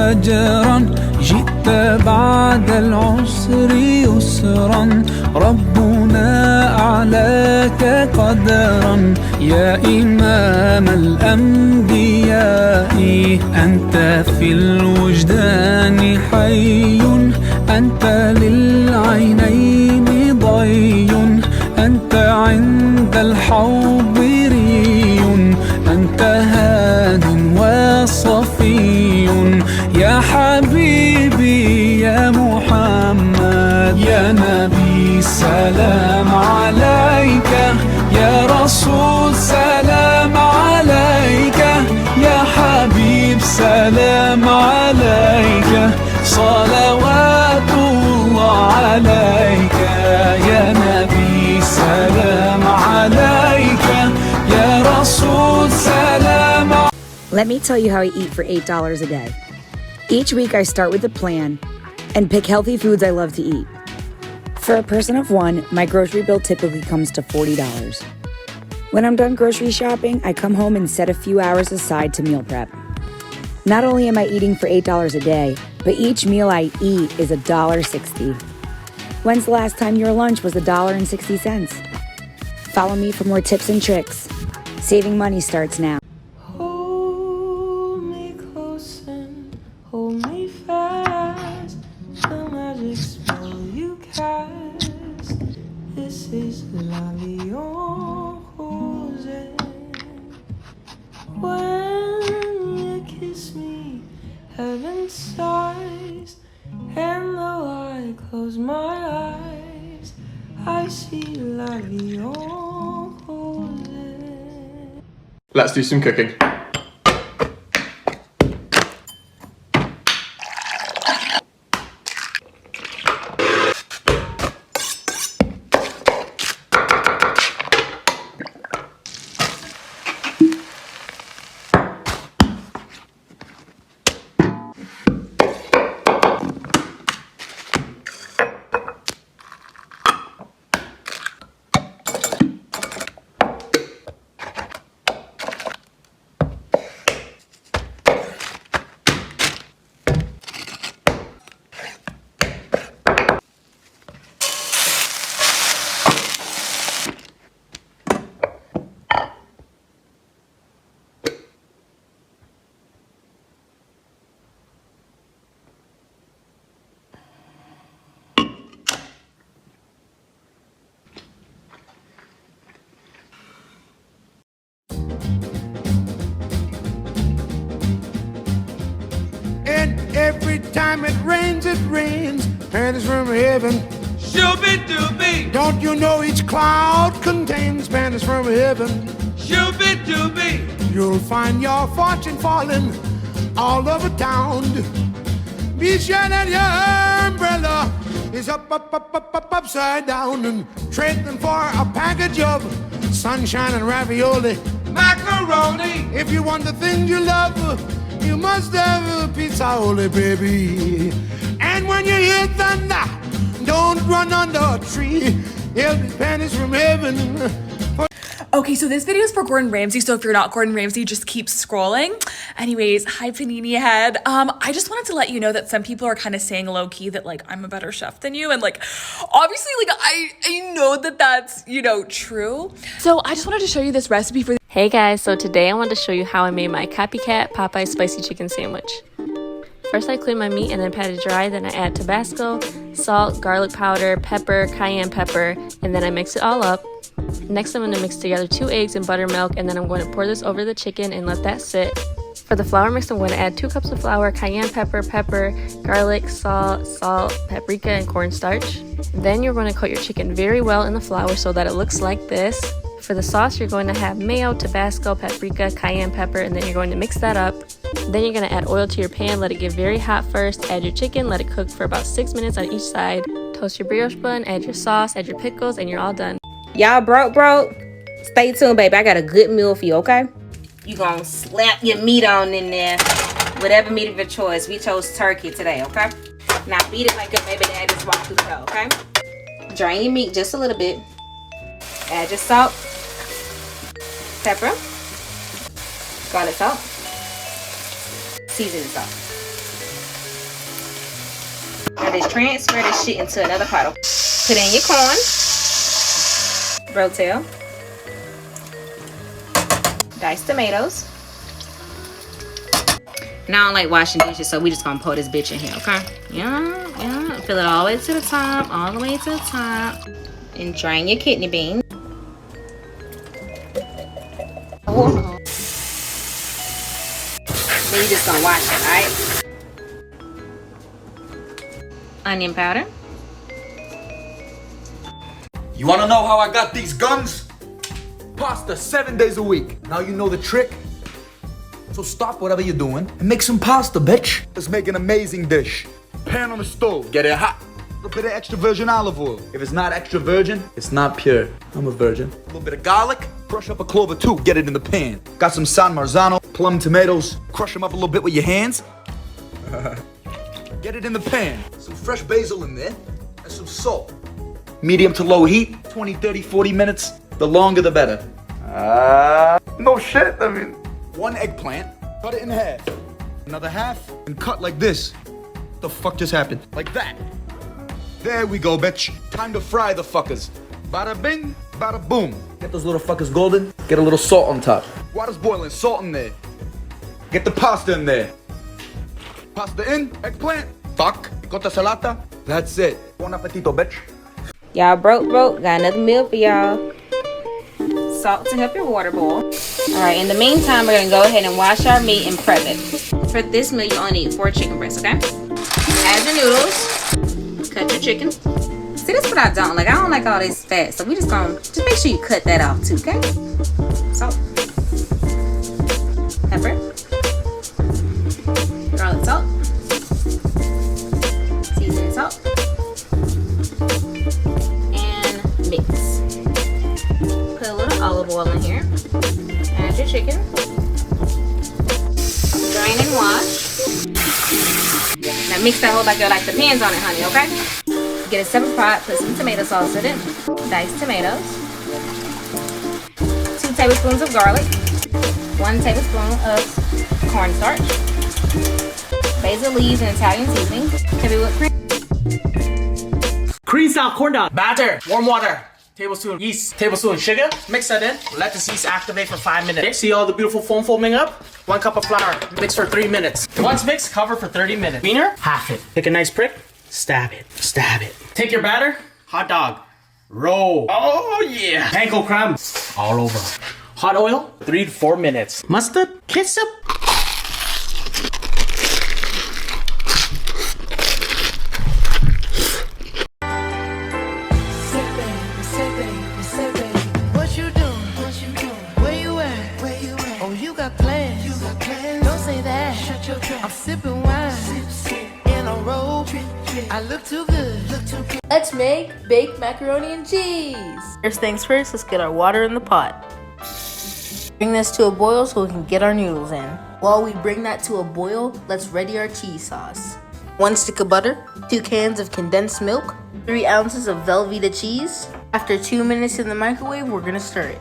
فجرا جئت بعد العسر يسرا ربنا أعلاك قدرا يا إمام الأنبياء أنت في الوجدان حي أنت للعينين ضي أنت عند الحوض ري أنت هاد وصفي يا حبيبي يا محمد يا نبي سلام عليك يا رسول سلام عليك يا حبيب سلام عليك صلوات الله عليك يا نبي سلام عليك يا رسول سلام. Let me tell you how I eat for $8 a day. Each week I start with a plan and pick healthy foods I love to eat. For a person of one, my grocery bill typically comes to $40. When I'm done grocery shopping, I come home and set a few hours aside to meal prep. Not only am I eating for $8 a day, but each meal I eat is $1.60. When's the last time your lunch was $1.60? Follow me for more tips and tricks. Saving money starts now. Hold me close and hold me fast. The magic spell you cast. This is La Vie en Rose. When you kiss me, heaven sighs. And though I close my eyes, I see La Vie en Rose. Let's do some cooking. Every time it rains, panties from heaven. Shooby-dooby, Don't you know each cloud contains panties from heaven? shooby-dooby, You'll find your fortune falling all over town. Be sure that your umbrella is upside down, and trade them for a package of sunshine and ravioli. macaroni, If you want the things you love, you must have a pizza, holy baby. And when you hear thunder, don't run under a tree. It'll be panties from heaven. Okay, so this video is for Gordon Ramsay, so if you're not Gordon Ramsay, just keep scrolling. Anyways, hi Panini Head. I just wanted to let you know that some people are kind of saying low-key that, like, I'm a better chef than you, and, like, obviously, like, I know that that's, you know, true. So I just wanted to show you this recipe for... Hey guys, so today I wanted to show you how I made my copycat Popeye spicy chicken sandwich. First I clean my meat and then pat it dry, then I add Tabasco, salt, garlic powder, pepper, cayenne pepper, and then I mix it all up. Next I'm going to mix together 2 eggs and buttermilk, and then I'm going to pour this over the chicken and let that sit. For the flour mix, I'm going to add 2 cups of flour, cayenne pepper, garlic, salt, paprika, and cornstarch. Then you're going to coat your chicken very well in the flour so that it looks like this. For the sauce, you're going to have mayo, Tabasco, paprika, cayenne pepper, and then you're going to mix that up. Then you're going to add oil to your pan, let it get very hot first, add your chicken, let it cook for about 6 minutes on each side. Toast your brioche bun, add your sauce, add your pickles, and you're all done. Y'all broke? Stay tuned, baby. I got a good meal for you, okay? You gonna slap your meat on in there. Whatever meat of your choice. We chose turkey today, okay? Now beat it like your baby dad just walked through the door, okay? Drain your meat just a little bit. Add your salt, pepper, garlic salt, seasoning salt. just transfer this shit into another pot. Put in your corn, rotel, diced tomatoes. And I don't like washing dishes, so we just gonna pour this bitch in here, okay? Yeah. Fill it all the way to the top, all the way to the top. And drain your kidney beans. Then you just gonna wash it, alright? Onion powder. You wanna know how I got these guns? Pasta 7 days a week. Now you know the trick. So stop whatever you're doing and make some pasta, bitch. Let's make an amazing dish. Pan on the stove, get it hot. A little bit of extra virgin olive oil. If it's not extra virgin, it's not pure. I'm a virgin. A little bit of garlic. Crush up a clove or two, get it in the pan. Got some San Marzano, plum tomatoes. Crush them up a little bit with your hands. Get it in the pan. Some fresh basil in there and some salt. Medium to low heat, 20, 30, 40 minutes. The longer the better. No shit, I mean. 1 eggplant, cut it in half. Another half, and cut like this. What the fuck just happened? Like that. There we go, bitch. Time to fry the fuckers. Bada bing, bada boom. Get those little fuckers golden. Get a little salt on top. Water's boiling, salt in there. Get the pasta in there. Pasta in, eggplant. Fuck, cotta salata. That's it. Buon appetito, bitch. Y'all broke. Got another meal for y'all. Salt to help your water boil. Alright, in the meantime, we're gonna go ahead and wash our meat and prep it. For this meal, you only need 4 chicken breasts, okay? Add your noodles. Cut your chicken. See, that's what I don't like. I don't like all this fat, so we just make sure you cut that off too, okay? Salt. Pepper. Garlic salt. Seasoning salt. And mix. Put a little olive oil in here. Add your chicken. Drain and wash. Now mix that whole like the pans on it, honey, okay? Get a separate pot, put some tomato sauce in it. Diced tomatoes. 2 tablespoons of garlic. 1 tablespoon of cornstarch. Basil leaves and Italian seasoning. Heavy whipped cream. Cream style corn dog. Batter. Warm water. Tablespoon yeast. Tablespoon sugar. Mix that in. Let the yeast activate for 5 minutes. See all the beautiful foam foaming up? 1 cup of flour. Mix for 3 minutes. Once mixed, cover for 30 minutes. Wiener, half it. Take a nice prick. Stab it. Stab it. Take your batter. Hot dog. Roll. Oh yeah. Panko crumbs. All over. Hot oil. 3 to 4 minutes. Mustard. Ketchup. I'm sipping wine in a robe. I look too good. Let's make baked macaroni and cheese. First things first, let's get our water in the pot. Bring this to a boil so we can get our noodles in. While we bring that to a boil, let's ready our cheese sauce. 1 stick of butter, 2 cans of condensed milk, 3 ounces of Velveeta cheese. After 2 minutes in the microwave, we're gonna stir it.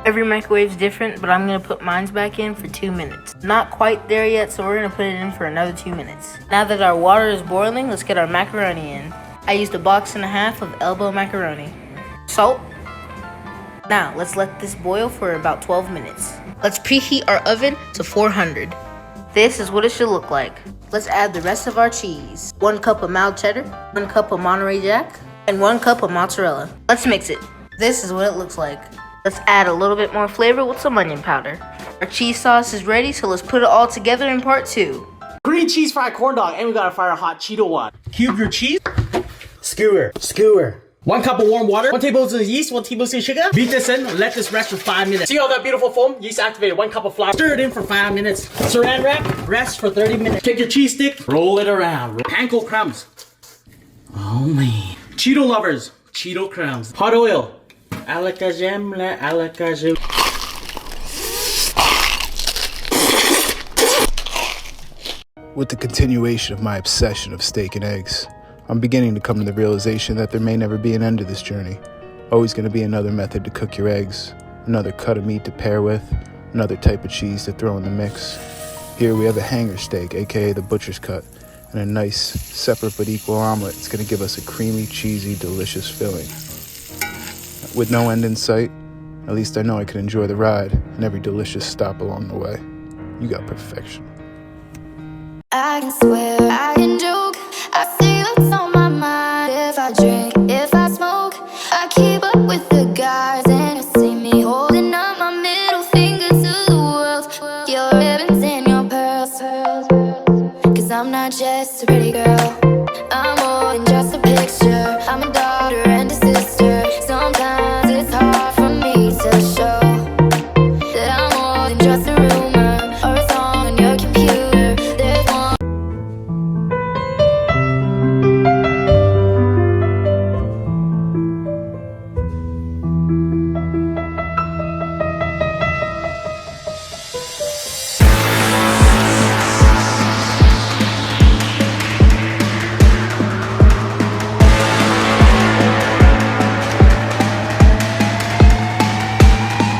Every microwave's different, but I'm gonna put mine back in for 2 minutes. Not quite there yet, so we're gonna put it in for another 2 minutes. Now that our water is boiling, let's get our macaroni in. I used 1.5 boxes of elbow macaroni. Salt. Now, let's let this boil for about 12 minutes. Let's preheat our oven to 400. This is what it should look like. Let's add the rest of our cheese. 1 cup of mild cheddar, 1 cup of Monterey Jack, and 1 cup of mozzarella. Let's mix it. This is what it looks like. Let's add a little bit more flavor with some onion powder. Our cheese sauce is ready, so let's put it all together in part 2. Green cheese fried corn dog, and we got a fire hot Cheeto one. Cube your cheese. Skewer. 1 cup of warm water, 1 tablespoon of yeast, 1 tablespoon of sugar. Beat this in, let this rest for 5 minutes. See all that beautiful foam? Yeast activated, 1 cup of flour. Stir it in for 5 minutes. Saran wrap, rest for 30 minutes. Take your cheese stick, roll it around. Panko crumbs. Oh man. Cheeto lovers, Cheeto crumbs. Hot oil. Alakazam, alakazam. With the continuation of my obsession of steak and eggs, I'm beginning to come to the realization that there may never be an end to this journey. Always going to be another method to cook your eggs, another cut of meat to pair with, another type of cheese to throw in the mix. Here we have a hanger steak, aka the butcher's cut, and a nice, separate but equal omelet. It's going to give us a creamy, cheesy, delicious filling. With no end in sight, at least I know I can enjoy the ride and every delicious stop along the way. You got perfection. I can swear, I can joke, I see what's on my mind. If I drink, if I smoke, I keep up with the guys, and you see me holding up my middle finger to the world. Your ribbons and your pearls, 'cause I'm not just a pretty girl, I'm more than just a picture. I'm a daughter and a sister. Sometimes it's hard for me to show that I'm more than just a rule.